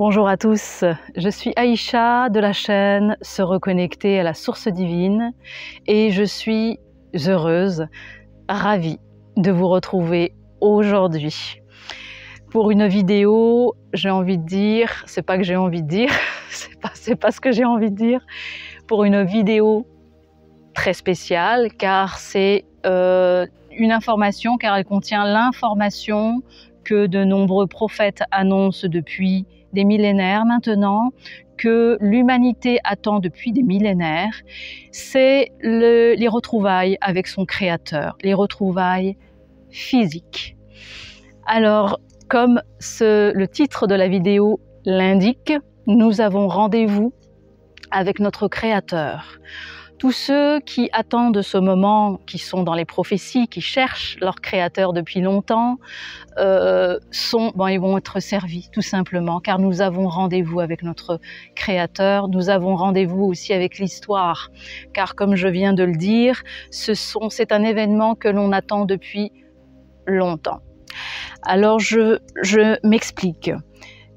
Bonjour à tous, je suis Aïcha de la chaîne Se reconnecter à la source divine et je suis heureuse, ravie de vous retrouver aujourd'hui pour une vidéo. J'ai envie de dire, c'est pas que j'ai envie de dire, c'est pas ce que j'ai envie de dire, pour une vidéo très spéciale car c'est une information, car elle contient l'information que de nombreux prophètes annoncent depuis des millénaires maintenant, que l'humanité attend depuis des millénaires, c'est les retrouvailles avec son Créateur, les retrouvailles physiques. Alors, comme le titre de la vidéo l'indique, nous avons rendez-vous avec notre Créateur. Tous ceux qui attendent ce moment, qui sont dans les prophéties, qui cherchent leur Créateur depuis longtemps, ils vont être servis tout simplement, car nous avons rendez-vous avec notre Créateur, nous avons rendez-vous aussi avec l'histoire, car comme je viens de le dire, c'est un événement que l'on attend depuis longtemps. Alors je m'explique.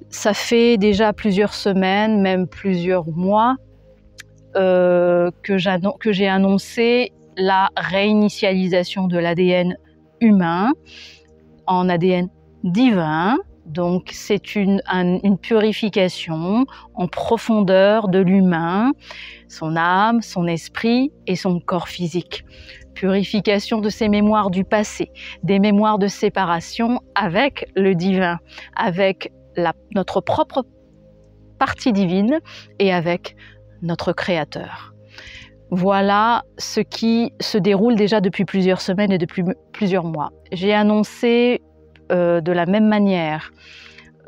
Ça fait déjà plusieurs semaines, même plusieurs mois, que j'ai annoncé la réinitialisation de l'ADN humain en ADN divin. Donc c'est une purification en profondeur de l'humain, son âme, son esprit et son corps physique. Purification de ses mémoires du passé, des mémoires de séparation avec le divin, avec notre propre partie divine et avec notre Créateur. Voilà ce qui se déroule déjà depuis plusieurs semaines et depuis plusieurs mois. J'ai annoncé de la même manière,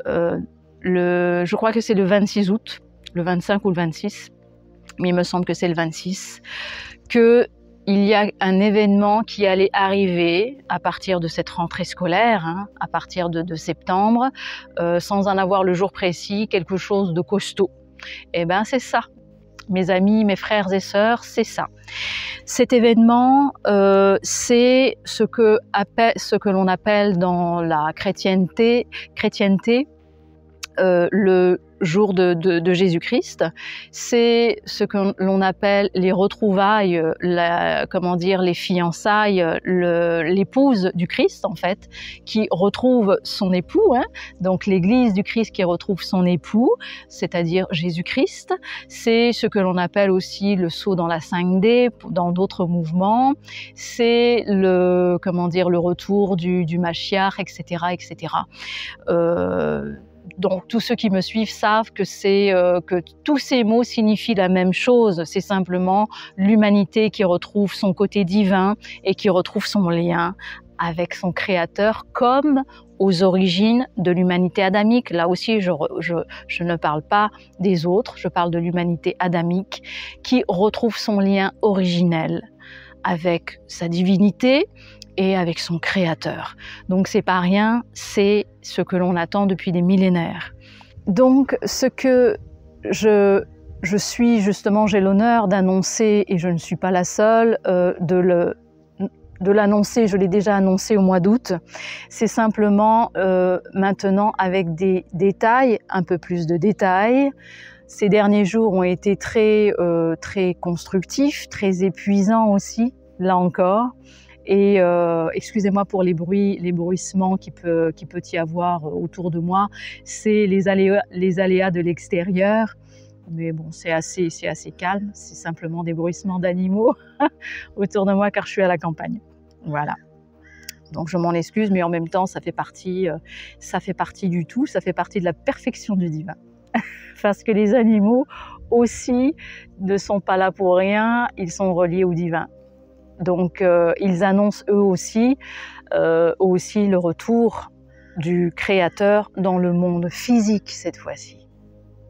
je crois que c'est le 26 août, le 25 ou le 26, mais il me semble que c'est le 26, qu'il y a un événement qui allait arriver à partir de cette rentrée scolaire, à partir de septembre, sans en avoir le jour précis, quelque chose de costaud. Eh bien, c'est ça. Mes amis, mes frères et sœurs, c'est ça. Cet événement, c'est ce que l'on appelle dans la chrétienté le jour de Jésus-Christ. C'est ce que l'on appelle les retrouvailles, les fiançailles, l'épouse du Christ en fait, qui retrouve son époux, donc l'église du Christ qui retrouve son époux, c'est-à-dire Jésus-Christ. C'est ce que l'on appelle aussi le saut dans la 5D, dans d'autres mouvements. C'est le retour du Mashiach, etc., etc. Donc tous ceux qui me suivent savent que tous ces mots signifient la même chose. C'est simplement l'humanité qui retrouve son côté divin et qui retrouve son lien avec son Créateur, comme aux origines de l'humanité adamique. Là aussi, je ne parle pas des autres, je parle de l'humanité adamique qui retrouve son lien originel avec sa divinité et avec son Créateur. Donc c'est pas rien, c'est ce que l'on attend depuis des millénaires. Donc ce que j'ai l'honneur d'annoncer, et je ne suis pas la seule, de l'annoncer, je l'ai déjà annoncé au mois d'août, c'est simplement maintenant avec des détails, un peu plus de détails. Ces derniers jours ont été très constructifs, très épuisants aussi, là encore. Et excusez-moi pour les bruissements qui peut y avoir autour de moi, c'est les aléas de l'extérieur, mais bon, c'est assez calme, c'est simplement des bruissements d'animaux autour de moi car je suis à la campagne. Voilà. Donc je m'en excuse, mais en même temps, ça fait partie du tout, ça fait partie de la perfection du divin. Parce que les animaux aussi ne sont pas là pour rien, ils sont reliés au divin. Donc ils annoncent eux aussi le retour du Créateur dans le monde physique cette fois-ci.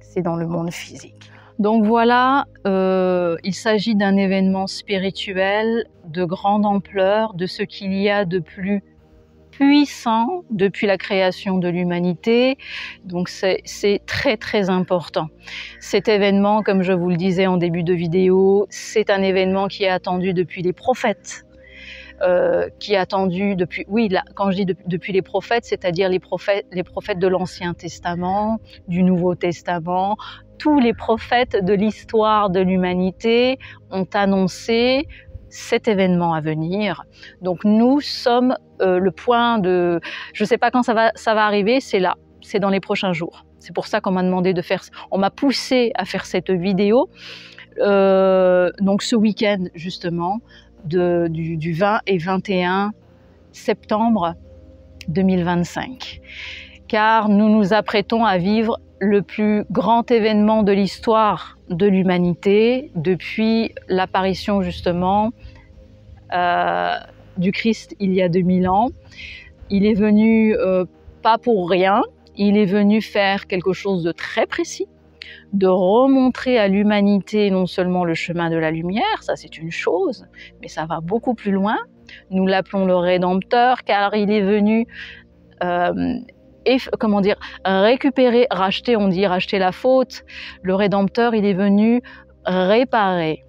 C'est dans le monde physique. Donc voilà, il s'agit d'un événement spirituel de grande ampleur, de ce qu'il y a de plus puissant depuis la création de l'humanité. Donc c'est très très important. Cet événement, comme je vous le disais en début de vidéo, c'est un événement qui est attendu depuis les prophètes. qui est attendu depuis, oui, là, quand je dis depuis les prophètes, c'est-à-dire les prophètes de l'Ancien Testament, du Nouveau Testament. Tous les prophètes de l'histoire de l'humanité ont annoncé cet événement à venir. Donc nous sommes le point de... Je ne sais pas quand ça va arriver, c'est là, c'est dans les prochains jours. C'est pour ça qu'on m'a demandé de faire... On m'a poussé à faire cette vidéo. Donc ce week-end, justement, du 20 et 21 septembre 2025. Car nous nous apprêtons à vivre le plus grand événement de l'histoire de l'humanité depuis l'apparition justement du Christ il y a 2000 ans. Il est venu pas pour rien, il est venu faire quelque chose de très précis, de remontrer à l'humanité non seulement le chemin de la lumière, ça c'est une chose, mais ça va beaucoup plus loin. Nous l'appelons le Rédempteur car il est venu comment dire, récupérer, racheter, on dit racheter la faute. Le Rédempteur, il est venu réparer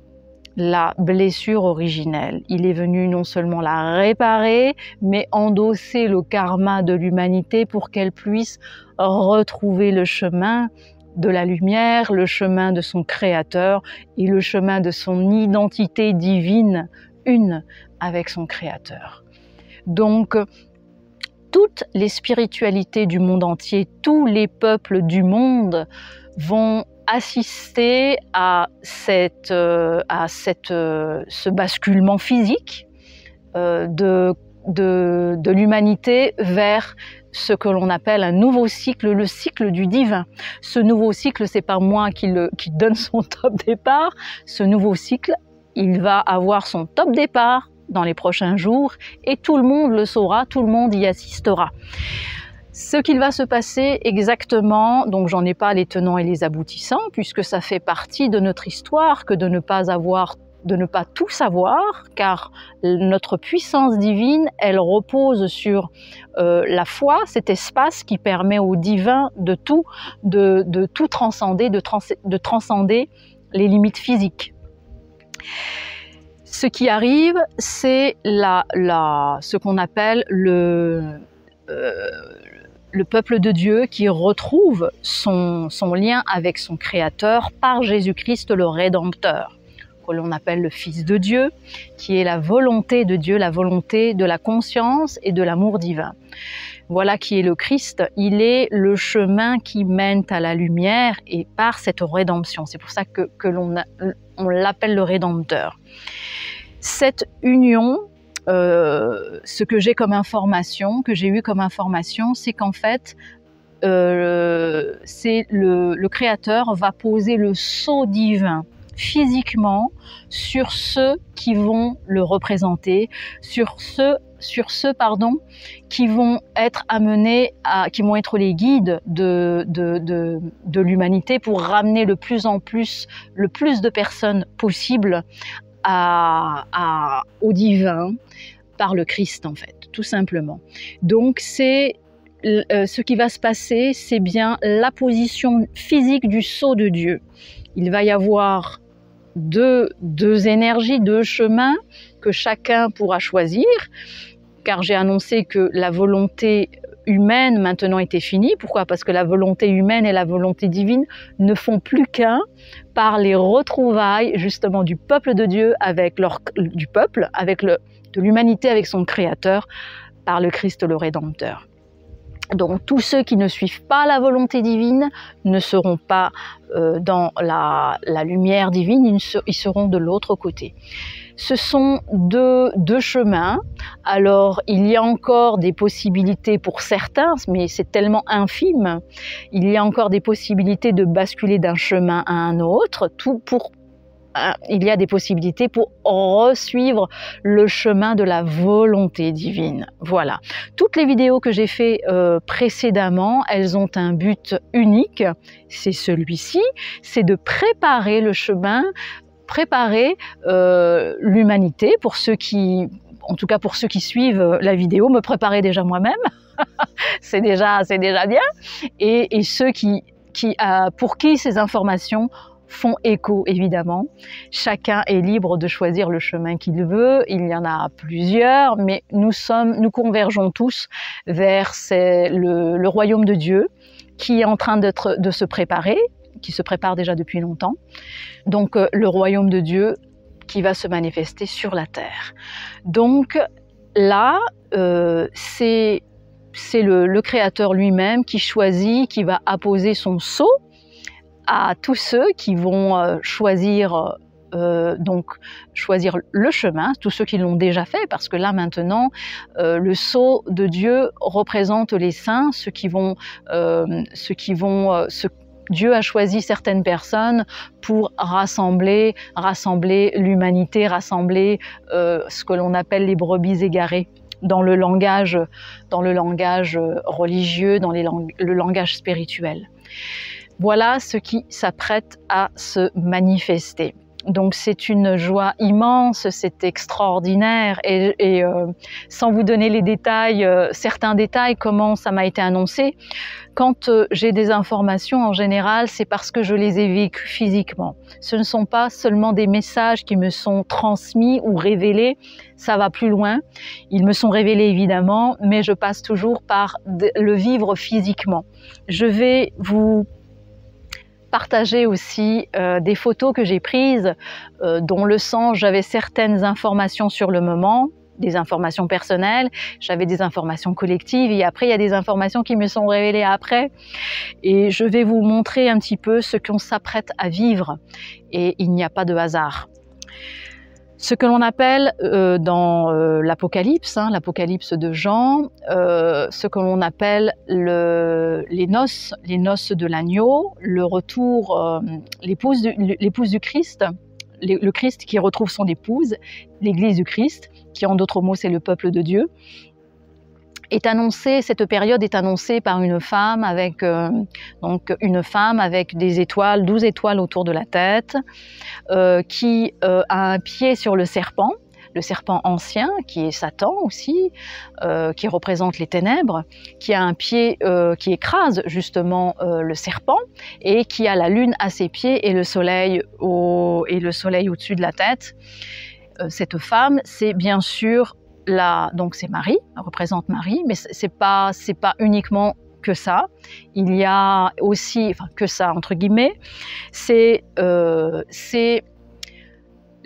la blessure originelle. Il est venu non seulement la réparer, mais endosser le karma de l'humanité pour qu'elle puisse retrouver le chemin de la lumière, le chemin de son Créateur et le chemin de son identité divine, une avec son Créateur. Donc, toutes les spiritualités du monde entier, tous les peuples du monde vont assister à ce basculement physique de l'humanité vers ce que l'on appelle un nouveau cycle, le cycle du divin. Ce nouveau cycle, c'est pas moi qui donne son top départ. Ce nouveau cycle, il va avoir son top départ dans les prochains jours et tout le monde le saura, tout le monde y assistera. Ce qu'il va se passer exactement, donc j'en ai pas les tenants et les aboutissants puisque ça fait partie de notre histoire que de ne pas tout savoir, car notre puissance divine, elle repose sur la foi, cet espace qui permet au divin de tout transcender, de transcender les limites physiques. Ce qui arrive, c'est ce qu'on appelle le peuple de Dieu qui retrouve son lien avec son Créateur par Jésus-Christ le Rédempteur, que l'on appelle le Fils de Dieu, qui est la volonté de Dieu, la volonté de la conscience et de l'amour divin. Voilà qui est le Christ, il est le chemin qui mène à la lumière et par cette rédemption. C'est pour ça que on l'appelle le Rédempteur. Cette union, ce que j'ai comme information, que j'ai eu comme information, c'est qu'en fait, le Créateur va poser le sceau divin physiquement sur ceux qui vont le représenter, sur ceux qui vont être amenés qui vont être les guides de l'humanité pour ramener le plus de personnes possible au divin par le Christ en fait, tout simplement. Donc c'est ce qui va se passer, c'est bien la position physique du sceau de Dieu. Il va y avoir deux énergies, deux chemins que chacun pourra choisir, car j'ai annoncé que la volonté humaine maintenant était finie. Pourquoi? Parce que la volonté humaine et la volonté divine ne font plus qu'un par les retrouvailles justement du peuple de Dieu de l'humanité avec son Créateur par le Christ le Rédempteur. Donc tous ceux qui ne suivent pas la volonté divine ne seront pas dans la lumière divine, ils seront de l'autre côté. Ce sont deux chemins. Alors il y a encore des possibilités pour certains, mais c'est tellement infime. Il y a encore des possibilités de basculer d'un chemin à un autre, il y a des possibilités pour resuivre le chemin de la volonté divine. Voilà. Toutes les vidéos que j'ai fait précédemment, elles ont un but unique, c'est celui-ci, c'est de préparer le chemin, préparer l'humanité pour ceux qui, en tout cas pour ceux qui suivent la vidéo, me préparer déjà moi-même, c'est déjà bien, et ceux pour qui ces informations font écho évidemment. Chacun est libre de choisir le chemin qu'il veut, il y en a plusieurs, mais nous convergeons tous vers le royaume de Dieu qui est en train de se préparer, qui se prépare déjà depuis longtemps. Donc le royaume de Dieu qui va se manifester sur la terre. Donc là, c'est le Créateur lui-même qui choisit, qui va apposer son sceau à tous ceux qui vont choisir le chemin, tous ceux qui l'ont déjà fait, parce que là maintenant, le sceau de Dieu représente les saints, Dieu a choisi certaines personnes pour rassembler l'humanité, rassembler ce que l'on appelle les brebis égarées dans le langage religieux, dans le langage spirituel. Voilà ce qui s'apprête à se manifester. Donc c'est une joie immense, c'est extraordinaire et sans vous donner les détails, certains détails, comment ça m'a été annoncé, quand j'ai des informations en général, c'est parce que je les ai vécues physiquement. Ce ne sont pas seulement des messages qui me sont transmis ou révélés, ça va plus loin. Ils me sont révélés évidemment, mais je passe toujours par le vivre physiquement. Je vais vous partager aussi des photos que j'ai prises dont le sens, j'avais certaines informations sur le moment, des informations personnelles, j'avais des informations collectives et après il y a des informations qui me sont révélées après et je vais vous montrer un petit peu ce qu'on s'apprête à vivre et il n'y a pas de hasard. Ce que l'on appelle dans l'Apocalypse, l'Apocalypse de Jean, ce que l'on appelle les noces de l'agneau, le retour, l'épouse du Christ, le Christ qui retrouve son épouse, l'Église du Christ, qui en d'autres mots c'est le peuple de Dieu, cette période est annoncée par une femme avec des étoiles, 12 étoiles autour de la tête, qui a un pied sur le serpent ancien, qui est Satan aussi, qui représente les ténèbres, qui a un pied qui écrase justement le serpent, et qui a la lune à ses pieds et le soleil au-dessus de la tête. Cette femme, c'est bien sûr donc c'est Marie, elle représente Marie, mais c'est pas uniquement que ça. Il y a aussi, que ça entre guillemets, c'est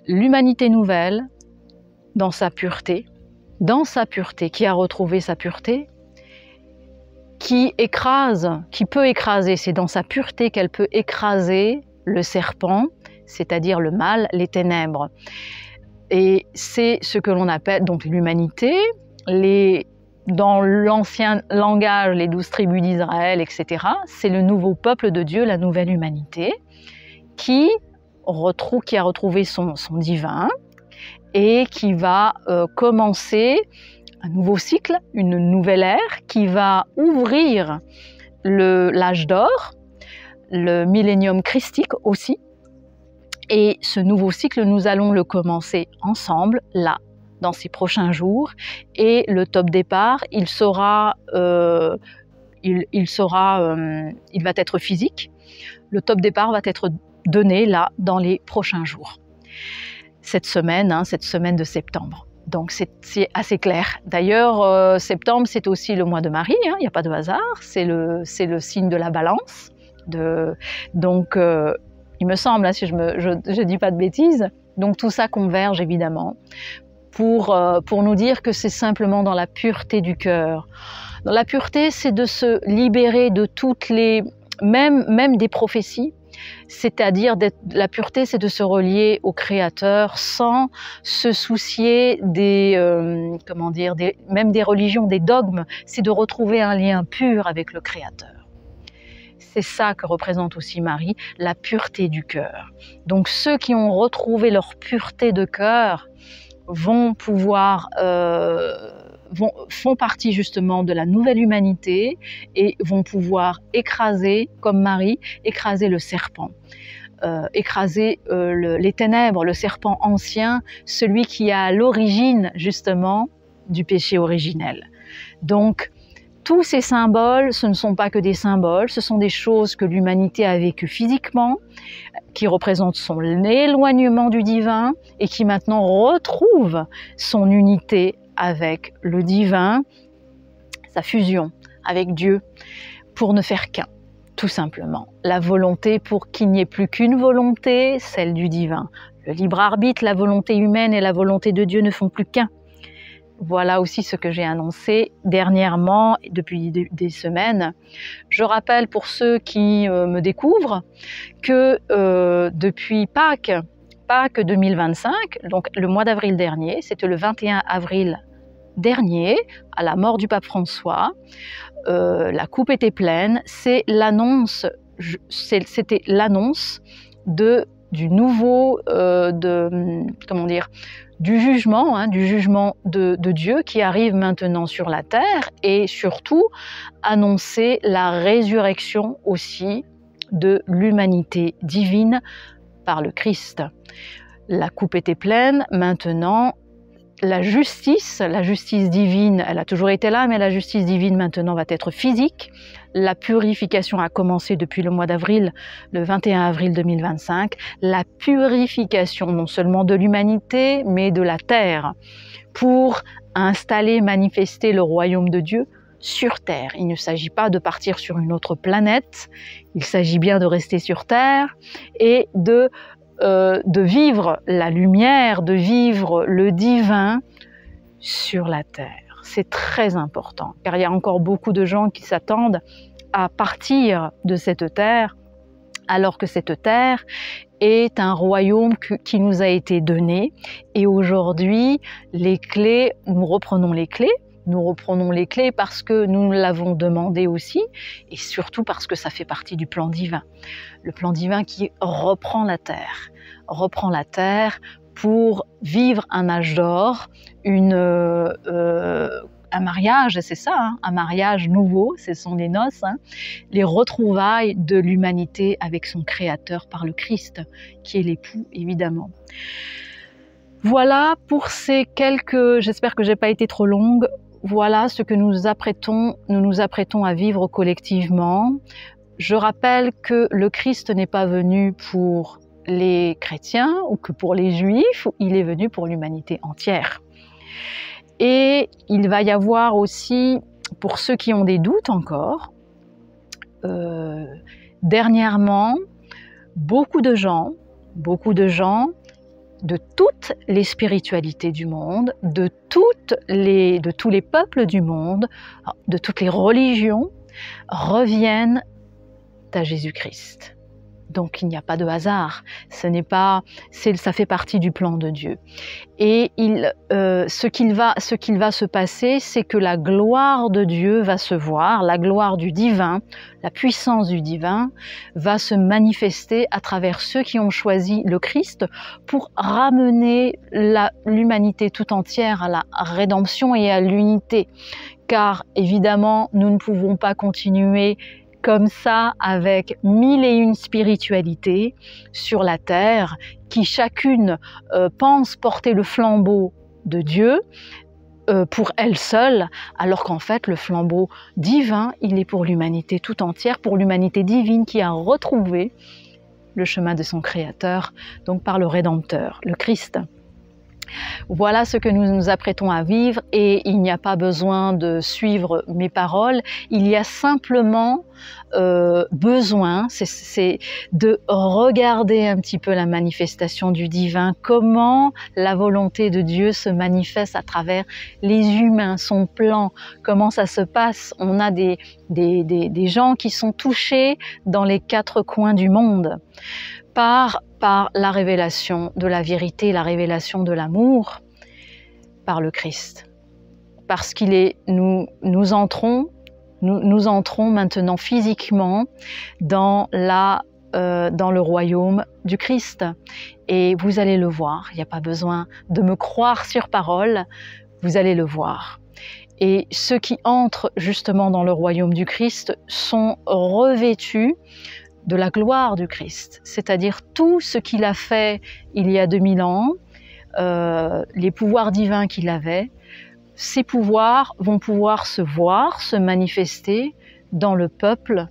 l'humanité nouvelle dans sa pureté, qui a retrouvé sa pureté, qui peut écraser, c'est dans sa pureté qu'elle peut écraser le serpent, c'est-à-dire le mal, les ténèbres. Et c'est ce que l'on appelle donc l'humanité, dans l'ancien langage, les 12 tribus d'Israël, etc. C'est le nouveau peuple de Dieu, la nouvelle humanité, qui a retrouvé son divin et qui va commencer un nouveau cycle, une nouvelle ère qui va ouvrir l'âge d'or, le millénium christique aussi. Et ce nouveau cycle, nous allons le commencer ensemble, là, dans ces prochains jours. Et le top départ, il va être physique. Le top départ va être donné, là, dans les prochains jours. Cette semaine de septembre. Donc c'est assez clair. D'ailleurs, septembre, c'est aussi le mois de Marie, il n'y a pas de hasard. C'est le signe de la balance. Donc, il me semble, si je dis pas de bêtises, donc tout ça converge évidemment pour nous dire que c'est simplement dans la pureté du cœur. Dans la pureté, c'est de se libérer de toutes même des prophéties, c'est-à-dire la pureté, c'est de se relier au Créateur sans se soucier même des religions, des dogmes, c'est de retrouver un lien pur avec le Créateur. C'est ça que représente aussi Marie, la pureté du cœur. Donc ceux qui ont retrouvé leur pureté de cœur font partie justement de la nouvelle humanité et vont pouvoir écraser, comme Marie, écraser le serpent, écraser les ténèbres, le serpent ancien, celui qui est à l'origine justement du péché originel. Donc tous ces symboles, ce ne sont pas que des symboles, ce sont des choses que l'humanité a vécues physiquement, qui représente son éloignement du divin et qui maintenant retrouve son unité avec le divin, sa fusion avec Dieu, pour ne faire qu'un, tout simplement. La volonté pour qu'il n'y ait plus qu'une volonté, celle du divin. Le libre arbitre, la volonté humaine et la volonté de Dieu ne font plus qu'un. Voilà aussi ce que j'ai annoncé dernièrement, depuis des semaines. Je rappelle pour ceux qui me découvrent que depuis Pâques 2025, donc le mois d'avril dernier, c'était le 21 avril dernier, à la mort du pape François, la coupe était pleine. C'était l'annonce du nouveau, du jugement de Dieu qui arrive maintenant sur la terre, et surtout annoncer la résurrection aussi de l'humanité divine par le Christ. La coupe était pleine, maintenant la justice divine, elle a toujours été là, mais la justice divine maintenant va être physique. La purification a commencé depuis le mois d'avril, le 21 avril 2025. La purification non seulement de l'humanité, mais de la terre, pour installer, manifester le royaume de Dieu sur terre. Il ne s'agit pas de partir sur une autre planète, il s'agit bien de rester sur terre et de vivre la lumière, de vivre le divin sur la terre. C'est très important, car il y a encore beaucoup de gens qui s'attendent à partir de cette terre, alors que cette terre est un royaume qui nous a été donné. Et aujourd'hui, les clés, nous reprenons les clés. Nous reprenons les clés parce que nous l'avons demandé aussi, et surtout parce que ça fait partie du plan divin. Le plan divin qui reprend la terre pour vivre un âge d'or, un mariage, c'est ça, hein, un mariage nouveau, ce sont les noces, hein, les retrouvailles de l'humanité avec son Créateur par le Christ, qui est l'époux, évidemment. Voilà pour ces quelques, j'espère que j'ai pas été trop longue, voilà ce que nous nous apprêtons à vivre collectivement. Je rappelle que le Christ n'est pas venu pour les chrétiens ou que pour les juifs, il est venu pour l'humanité entière. Et il va y avoir aussi, pour ceux qui ont des doutes encore, dernièrement, beaucoup de gens de toutes les spiritualités du monde, de tous les peuples du monde, de toutes les religions, reviennent à Jésus-Christ. Donc il n'y a pas de hasard, ça fait partie du plan de Dieu. Et ce qu'il va se passer, c'est que la gloire de Dieu va se voir, la gloire du divin, la puissance du divin va se manifester à travers ceux qui ont choisi le Christ pour ramener l'humanité tout entière à la rédemption et à l'unité. Car évidemment, nous ne pouvons pas continuer comme ça, avec 1001 spiritualités sur la terre, qui chacune pense porter le flambeau de Dieu pour elle seule, alors qu'en fait le flambeau divin, il est pour l'humanité tout entière, pour l'humanité divine qui a retrouvé le chemin de son Créateur, donc par le Rédempteur, le Christ. Voilà ce que nous nous apprêtons à vivre, et il n'y a pas besoin de suivre mes paroles, il y a simplement besoin, c'est de regarder un petit peu la manifestation du divin, comment la volonté de Dieu se manifeste à travers les humains, son plan, comment ça se passe. On a des gens qui sont touchés dans les 4 coins du monde par la révélation de la vérité, la révélation de l'amour par le Christ. Parce nous entrons maintenant physiquement dans le royaume du Christ. Et vous allez le voir, il n'y a pas besoin de me croire sur parole, vous allez le voir. Et ceux qui entrent justement dans le royaume du Christ sont revêtus de la gloire du Christ, c'est-à-dire tout ce qu'il a fait il y a 2000 ans, les pouvoirs divins qu'il avait, ces pouvoirs vont pouvoir se voir, se manifester dans le peuple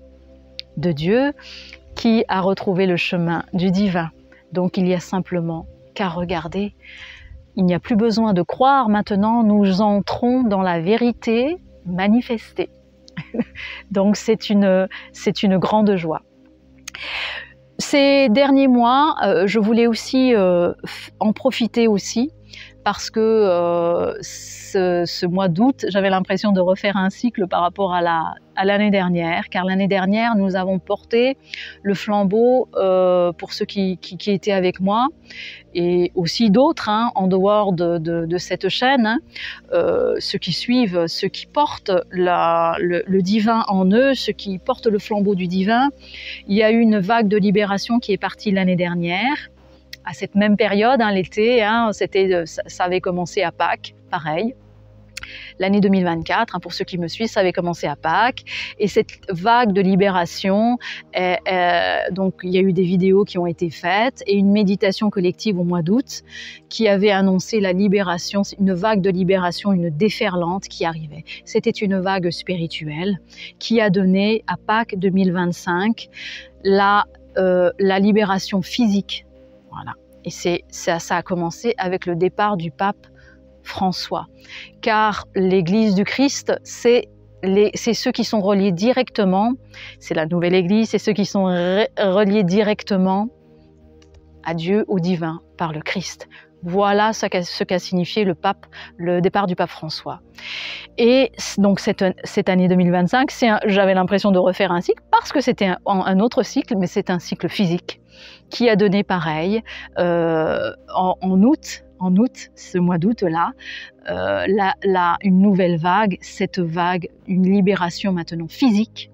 de Dieu qui a retrouvé le chemin du divin. Donc il y a simplement qu'à regarder. Il n'y a plus besoin de croire maintenant, nous entrons dans la vérité manifestée. Donc c'est une grande joie. Ces derniers mois, je voulais aussi en profiter aussi parce que ce mois d'août, j'avais l'impression de refaire un cycle par rapport à l'année dernière, car l'année dernière, nous avons porté le flambeau pour ceux qui étaient avec moi, et aussi d'autres, hein, en dehors de cette chaîne, hein, ceux qui suivent, ceux qui portent le divin en eux, ceux qui portent le flambeau du divin. Il y a eu une vague de libération qui est partie l'année dernière, à cette même période, hein, l'été, hein, ça avait commencé à Pâques, pareil. L'année 2024, hein, pour ceux qui me suivent, ça avait commencé à Pâques. Et cette vague de libération, donc il y a eu des vidéos qui ont été faites et une méditation collective au mois d'août qui avait annoncé la libération, une vague de libération, une déferlante qui arrivait. C'était une vague spirituelle qui a donné à Pâques 2025 la libération physique. Voilà. Et ça a commencé avec le départ du pape François. Car l'Église du Christ, c'est ceux qui sont reliés directement, c'est la nouvelle Église, c'est ceux qui sont reliés directement à Dieu, au divin, par le Christ. Voilà ce qu'a signifié le départ du pape François. Et donc cette année 2025, j'avais l'impression de refaire un cycle parce que c'était un autre cycle, mais c'est un cycle physique qui a donné pareil en août, ce mois d'août-là, une nouvelle vague, cette vague, une libération maintenant physique,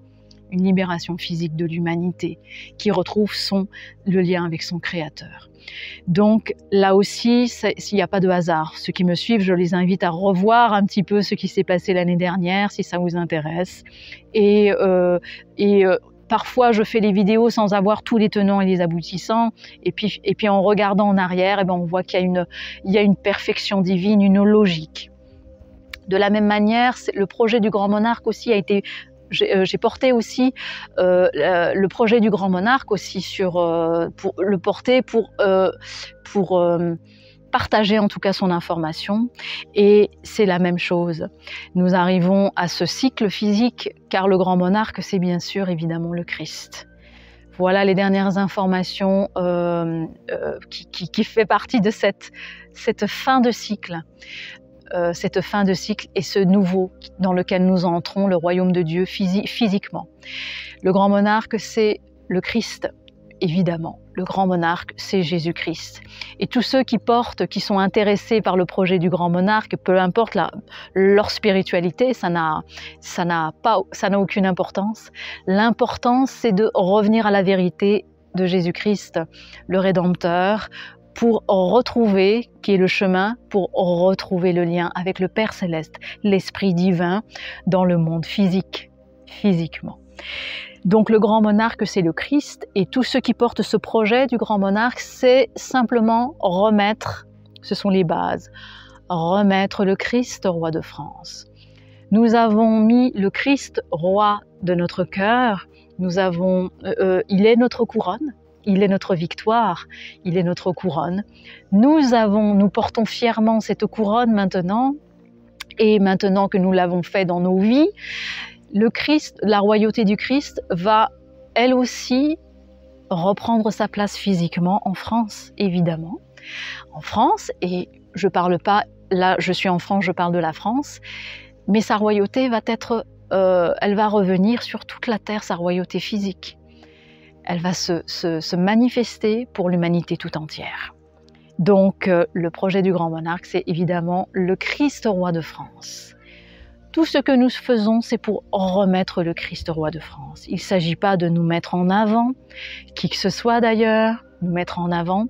une libération physique de l'humanité qui retrouve le lien avec son Créateur. Donc là aussi, s'il n'y a pas de hasard, ceux qui me suivent, je les invite à revoir un petit peu ce qui s'est passé l'année dernière, si ça vous intéresse. Et parfois, je fais les vidéos sans avoir tous les tenants et les aboutissants. Et puis en regardant en arrière, on voit qu'il y a une perfection divine, une logique. De la même manière, le projet du Grand Monarque aussi a été... J'ai porté aussi le projet du Grand Monarque aussi pour le porter pour partager en tout cas son information. Et c'est la même chose. Nous arrivons à ce cycle physique car le Grand Monarque, c'est bien sûr évidemment le Christ. Voilà les dernières informations qui fait partie de cette fin de cycle. Cette fin de cycle et ce nouveau dans lequel nous entrons, le royaume de Dieu physiquement. Le Grand Monarque, c'est le Christ, évidemment. Le Grand Monarque, c'est Jésus-Christ. Et tous ceux qui sont intéressés par le projet du Grand Monarque, peu importe leur spiritualité, ça n'a aucune importance. L'importance, c'est de revenir à la vérité de Jésus-Christ, le Rédempteur, pour retrouver, qui est le chemin, pour retrouver le lien avec le Père Céleste, l'Esprit divin dans le monde physiquement. Donc le Grand Monarque, c'est le Christ, et tous ceux qui portent ce projet du Grand Monarque, c'est simplement remettre, ce sont les bases, remettre le Christ roi de France. Nous avons mis le Christ roi de notre cœur, il est notre couronne, il est notre victoire, il est notre couronne. Nous portons fièrement cette couronne maintenant, et maintenant que nous l'avons fait dans nos vies, le Christ, la royauté du Christ va elle aussi reprendre sa place physiquement en France, évidemment. En France, et je parle pas, là je suis en France, je parle de la France, mais sa royauté elle va revenir sur toute la terre, sa royauté physique. Elle va se manifester pour l'humanité tout entière. Donc, le projet du Grand Monarque, c'est évidemment le Christ roi de France. Tout ce que nous faisons, c'est pour remettre le Christ roi de France. Il ne s'agit pas de nous mettre en avant, qui que ce soit d'ailleurs, nous mettre en avant.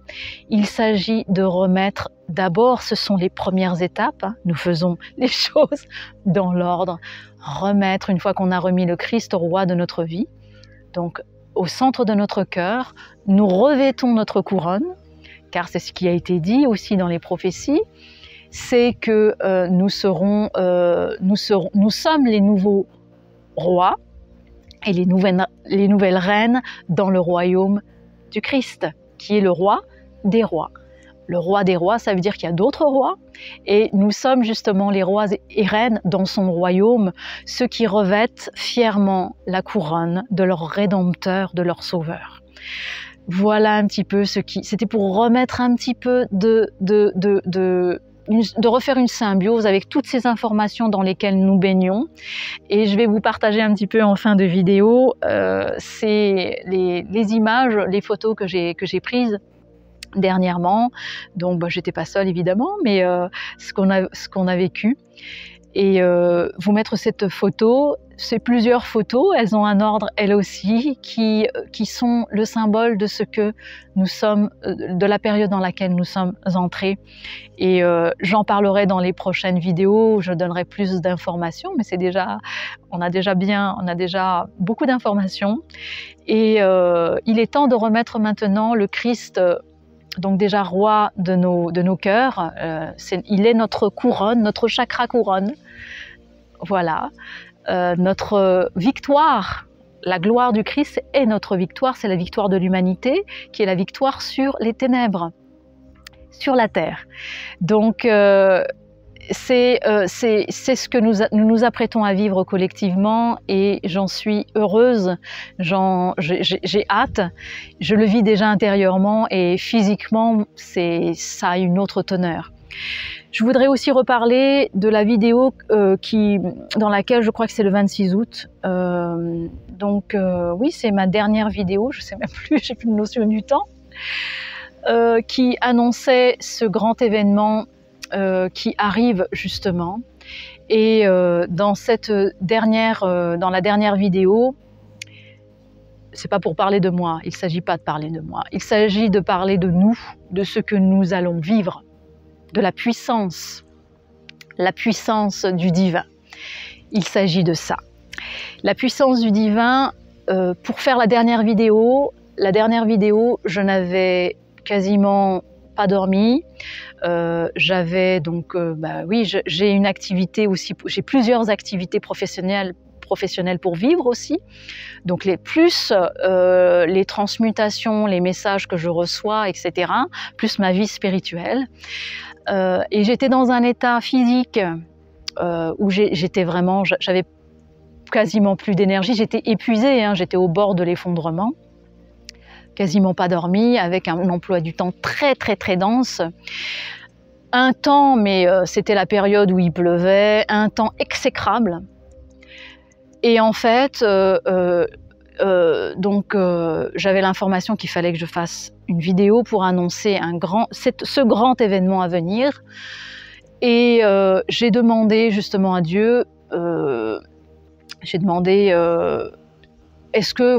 Il s'agit de remettre, d'abord, ce sont les premières étapes, hein. Nous faisons les choses dans l'ordre. Remettre, une fois qu'on a remis le Christ roi de notre vie, donc au centre de notre cœur, nous revêtons notre couronne, car c'est ce qui a été dit aussi dans les prophéties, c'est que nous sommes les nouveaux rois, et les nouvelles reines dans le royaume du Christ, qui est le roi des rois. Le roi des rois, ça veut dire qu'il y a d'autres rois, et nous sommes justement les rois et reines dans son royaume, ceux qui revêtent fièrement la couronne de leur Rédempteur, de leur Sauveur. Voilà un petit peu ce qui... C'était pour remettre un petit peu de refaire une symbiose avec toutes ces informations dans lesquelles nous baignons. Et je vais vous partager un petit peu en fin de vidéo, c'est les images, les photos que j'ai prises dernièrement. Donc j'étais pas seule évidemment, mais ce qu'on a vécu. Et vous mettre cette photo, c'est plusieurs photos, elles ont un ordre elles aussi, qui sont le symbole de ce que nous sommes, de la période dans laquelle nous sommes entrés. Et j'en parlerai dans les prochaines vidéos, je donnerai plus d'informations, mais on a déjà beaucoup d'informations. Et il est temps de remettre maintenant le Christ, donc déjà roi de nos cœurs. Il est notre couronne, notre chakra couronne. Voilà. Notre victoire, la gloire du Christ est notre victoire, c'est la victoire de l'humanité, qui est la victoire sur les ténèbres, sur la terre. Donc c'est ce que nous nous apprêtons à vivre collectivement, et j'en suis heureuse, j'ai hâte, je le vis déjà intérieurement, et physiquement ça a une autre teneur. Je voudrais aussi reparler de la vidéo dans laquelle, je crois que c'est le 26 août, oui, c'est ma dernière vidéo, je sais même plus, j'ai plus de notion du temps, qui annonçait ce grand événement qui arrive justement. Et dans la dernière vidéo, c'est pas pour parler de moi, il s'agit pas de parler de moi, il s'agit de parler de nous, de ce que nous allons vivre, de la puissance du divin. Il s'agit de ça. La puissance du divin, pour faire la dernière vidéo, je n'avais quasiment pas dormi. J'avais donc, j'ai une activité aussi, j'ai plusieurs activités professionnelles pour vivre aussi. Donc les transmutations, les messages que je reçois, etc., plus ma vie spirituelle. Et j'étais dans un état physique où j'avais quasiment plus d'énergie, j'étais épuisée, j'étais au bord de l'effondrement, quasiment pas dormi, avec un emploi du temps très très très dense. Un temps, mais c'était la période où il pleuvait, un temps exécrable. Et en fait, j'avais l'information qu'il fallait que je fasse une vidéo pour annoncer ce grand événement à venir. Et j'ai demandé justement à Dieu, est-ce que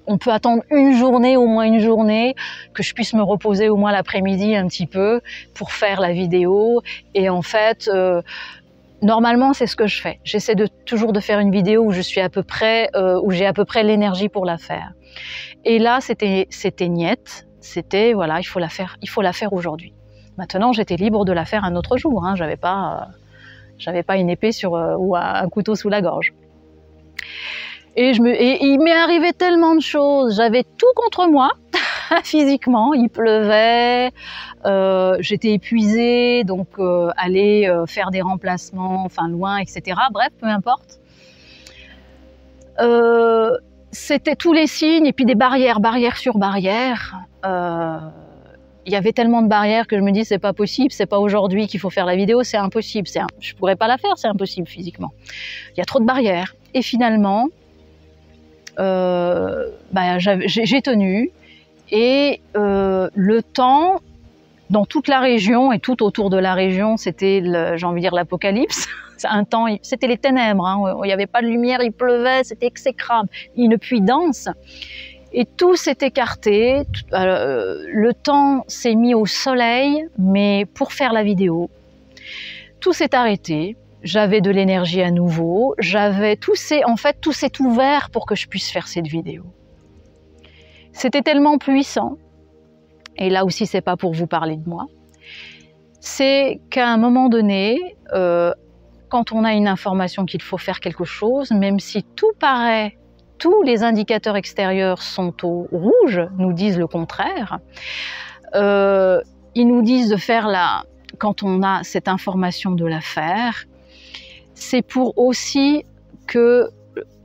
on peut attendre au moins une journée, que je puisse me reposer au moins l'après-midi un petit peu pour faire la vidéo. Et en fait, normalement, c'est ce que je fais. J'essaie toujours de faire une vidéo où je suis où j'ai à peu près l'énergie pour la faire. Et là, c'était niette. C'était, voilà, il faut la faire aujourd'hui. Maintenant, j'étais libre de la faire un autre jour. J'avais pas une épée ou un couteau sous la gorge. Et il m'est arrivé tellement de choses. J'avais tout contre moi, physiquement. Il pleuvait, j'étais épuisée, donc aller faire des remplacements, loin, etc. Bref, peu importe. C'était tous les signes, et puis des barrière sur barrière. Il y avait tellement de barrières que je me dis c'est pas possible, c'est pas aujourd'hui qu'il faut faire la vidéo, c'est impossible. Je pourrais pas la faire, c'est impossible physiquement. Il y a trop de barrières. Et finalement, j'ai tenu, et le temps dans toute la région et tout autour de la région, c'était, j'ai envie de dire, l'apocalypse. Un temps, c'était les ténèbres, il n'y avait pas de lumière, il pleuvait, c'était exécrable, une pluie dense. Et tout s'est écarté, le temps s'est mis au soleil, mais pour faire la vidéo, tout s'est arrêté. J'avais de l'énergie à nouveau, tout s'est ouvert pour que je puisse faire cette vidéo. C'était tellement puissant, et là aussi c'est pas pour vous parler de moi, c'est qu'à un moment donné, quand on a une information qu'il faut faire quelque chose, même si tout paraît tous les indicateurs extérieurs sont au rouge, nous disent le contraire. Ils nous disent de faire quand on a cette information de la faire, c'est pour aussi que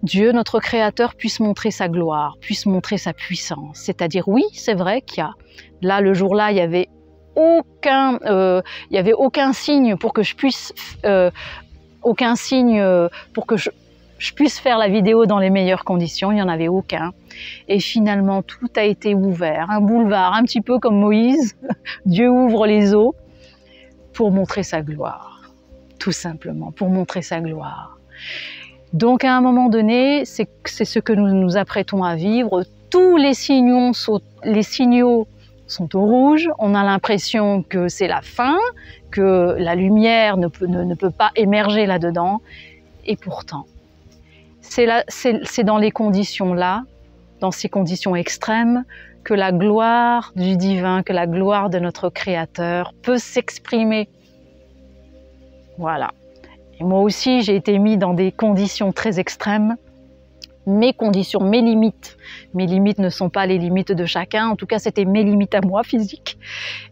Dieu, notre Créateur, puisse montrer sa gloire, puisse montrer sa puissance. C'est-à-dire, oui, c'est vrai qu'il y a, là, le jour-là, il n'y avait aucun signe pour que je puisse, je puisse faire la vidéo dans les meilleures conditions, il n'y en avait aucun. Et finalement, tout a été ouvert, un boulevard, un petit peu comme Moïse, Dieu ouvre les eaux pour montrer sa gloire, tout simplement, pour montrer sa gloire. Donc à un moment donné, c'est ce que nous nous apprêtons à vivre. Tous les signaux sont au rouge. On a l'impression que c'est la fin, que la lumière ne peut pas émerger là-dedans. Et pourtant, c'est dans les conditions-là, dans ces conditions extrêmes, que la gloire du divin, que la gloire de notre Créateur peut s'exprimer. Voilà. Et moi aussi, j'ai été mis dans des conditions très extrêmes. Mes conditions, mes limites. Mes limites ne sont pas les limites de chacun. En tout cas, c'était mes limites à moi, physiques.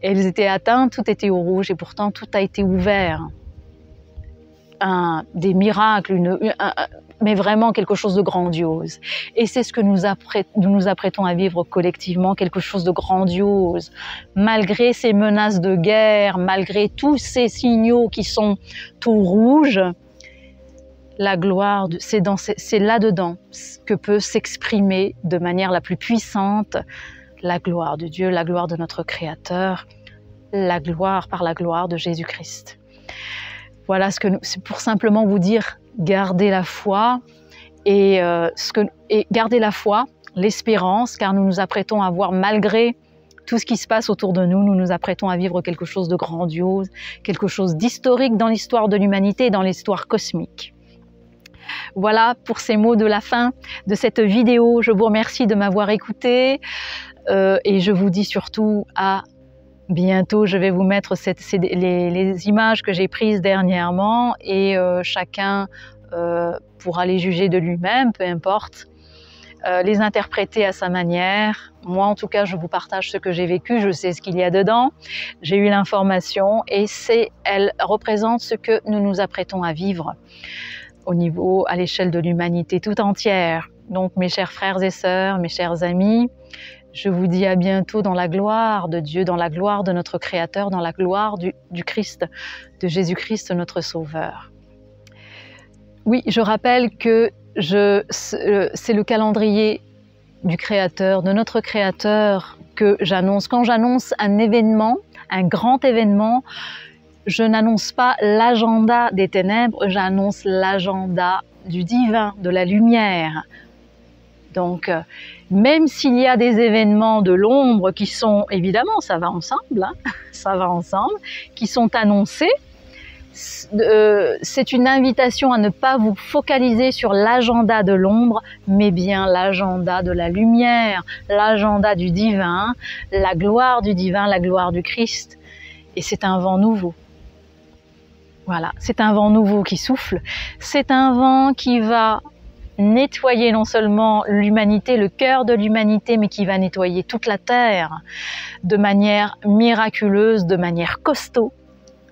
Elles étaient atteintes, tout était au rouge et pourtant tout a été ouvert. Des miracles, mais vraiment quelque chose de grandiose. Et c'est ce que nous nous apprêtons à vivre collectivement, quelque chose de grandiose. Malgré ces menaces de guerre, malgré tous ces signaux qui sont tout rouges, la gloire, c'est là-dedans que peut s'exprimer de manière la plus puissante la gloire de Dieu, la gloire de notre Créateur, la gloire par la gloire de Jésus-Christ. Voilà, c'est pour simplement vous dire, gardez la foi et gardez la foi, l'espérance, car nous nous apprêtons à voir, malgré tout ce qui se passe autour de nous, nous nous apprêtons à vivre quelque chose de grandiose, quelque chose d'historique dans l'histoire de l'humanité et dans l'histoire cosmique. Voilà pour ces mots de la fin de cette vidéo. Je vous remercie de m'avoir écouté et je vous dis surtout à bientôt. Je vais vous mettre les images que j'ai prises dernièrement et chacun pourra les juger de lui-même, peu importe, les interpréter à sa manière. Moi, en tout cas, je vous partage ce que j'ai vécu, je sais ce qu'il y a dedans, j'ai eu l'information et elle représente ce que nous nous apprêtons à vivre à l'échelle de l'humanité tout entière. Donc, mes chers frères et sœurs, mes chers amis, je vous dis à bientôt dans la gloire de Dieu, dans la gloire de notre Créateur, dans la gloire du Christ, de Jésus-Christ, notre Sauveur. Oui, je rappelle que c'est le calendrier du Créateur, de notre Créateur, que j'annonce. Quand j'annonce un événement, un grand événement, je n'annonce pas l'agenda des ténèbres, j'annonce l'agenda du divin, de la lumière. Donc, même s'il y a des événements de l'ombre qui sont, évidemment, ça va ensemble, hein, ça va ensemble, qui sont annoncés, c'est une invitation à ne pas vous focaliser sur l'agenda de l'ombre, mais bien l'agenda de la lumière, l'agenda du divin, la gloire du divin, la gloire du Christ. Et c'est un vent nouveau. Voilà, c'est un vent nouveau qui souffle. C'est un vent qui va nettoyer non seulement l'humanité, le cœur de l'humanité, mais qui va nettoyer toute la terre de manière miraculeuse, de manière costaud,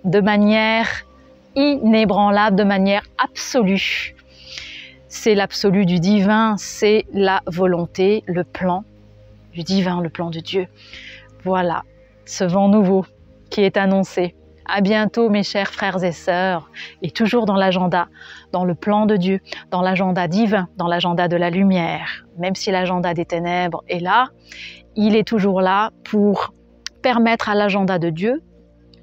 de manière inébranlable, de manière absolue. C'est l'absolu du divin, c'est la volonté, le plan du divin, le plan de Dieu. Voilà, ce vent nouveau qui est annoncé. À bientôt mes chers frères et sœurs, et toujours dans l'agenda, dans le plan de Dieu, dans l'agenda divin, dans l'agenda de la lumière. Même si l'agenda des ténèbres est là, il est toujours là pour permettre à l'agenda de Dieu,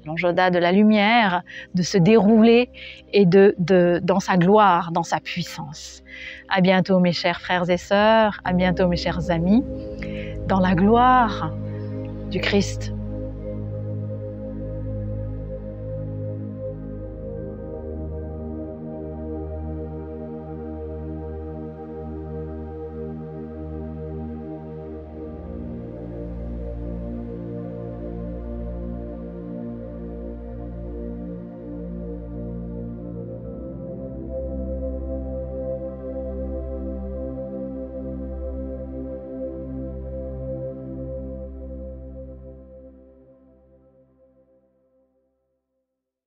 l'agenda de la lumière, de se dérouler et dans sa gloire, dans sa puissance. À bientôt mes chers frères et sœurs, à bientôt mes chers amis, dans la gloire du Christ.